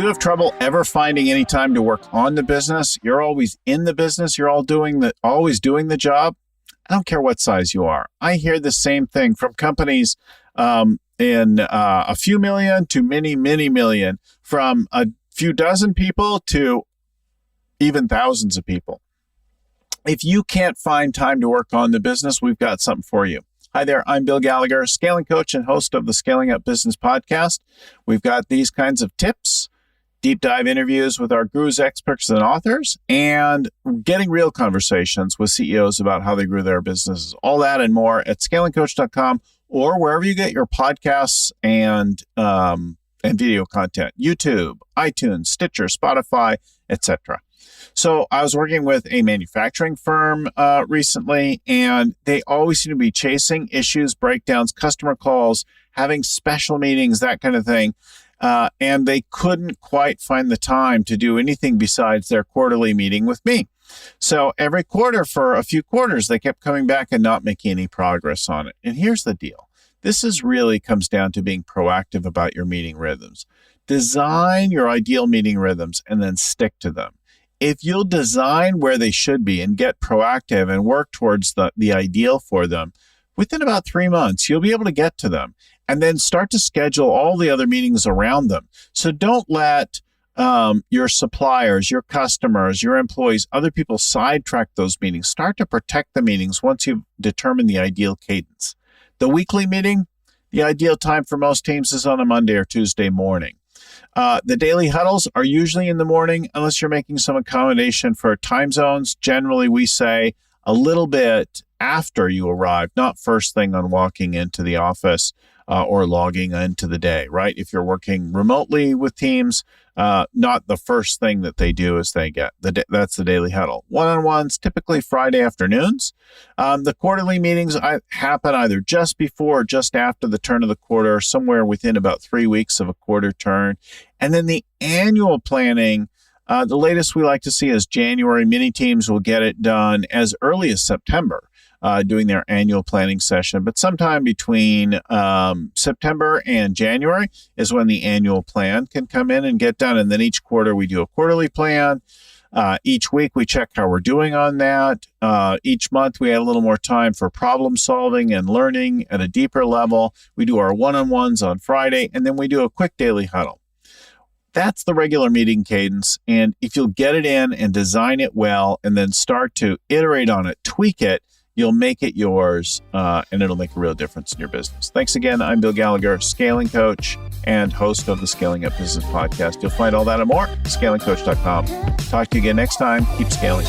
Do you have trouble ever finding any time to work on the business? You're always in the business. You're always doing the job. I don't care what size you are. I hear the same thing from companies in a few million to many, many million, from a few dozen people to even thousands of people. If you can't find time to work on the business, we've got something for you. Hi there, I'm Bill Gallagher, scaling coach and host of the Scaling Up Business podcast. We've got these kinds of tips, deep dive interviews with our gurus, experts, and authors, and getting real conversations with CEOs about how they grew their businesses. All that and more at scalingcoach.com or wherever you get your podcasts and video content, YouTube, iTunes, Stitcher, Spotify, etc. So I was working with a manufacturing firm recently, and they always seem to be chasing issues, breakdowns, customer calls, having special meetings, that kind of thing. And they couldn't quite find the time to do anything besides their quarterly meeting with me. So every quarter for a few quarters, they kept coming back and not making any progress on it. And here's the deal. This really comes down to being proactive about your meeting rhythms. Design your ideal meeting rhythms and then stick to them. If you'll design where they should be and get proactive and work towards the ideal for them, within about 3 months, you'll be able to get to them and then start to schedule all the other meetings around them. So don't let your suppliers, your customers, your employees, other people sidetrack those meetings. Start to protect the meetings once you've determined the ideal cadence. The weekly meeting, the ideal time for most teams is on a Monday or Tuesday morning. The daily huddles are usually in the morning, unless you're making some accommodation for time zones. Generally, we say a little bit after you arrive, not first thing on walking into the office or logging into the day, right? If you're working remotely with teams, not the first thing that they do is they get, that's the daily huddle. One-on-ones, typically Friday afternoons. The quarterly meetings happen either just before or just after the turn of the quarter, somewhere within about 3 weeks of a quarter turn. And then the annual planning, the latest we like to see is January. Many teams will get it done as early as September, doing their annual planning session. But sometime between September and January is when the annual plan can come in and get done. And then each quarter we do a quarterly plan. Each week we check how we're doing on that. Each month we have a little more time for problem solving and learning at a deeper level. We do our one-on-ones on Friday, and then we do a quick daily huddle. That's the regular meeting cadence. And if you'll get it in and design it well and then start to iterate on it, tweak it, you'll make it yours, and it'll make a real difference in your business. Thanks again. I'm Bill Gallagher, scaling coach and host of the Scaling Up Business podcast. You'll find all that and more at scalingcoach.com. Talk to you again next time. Keep scaling.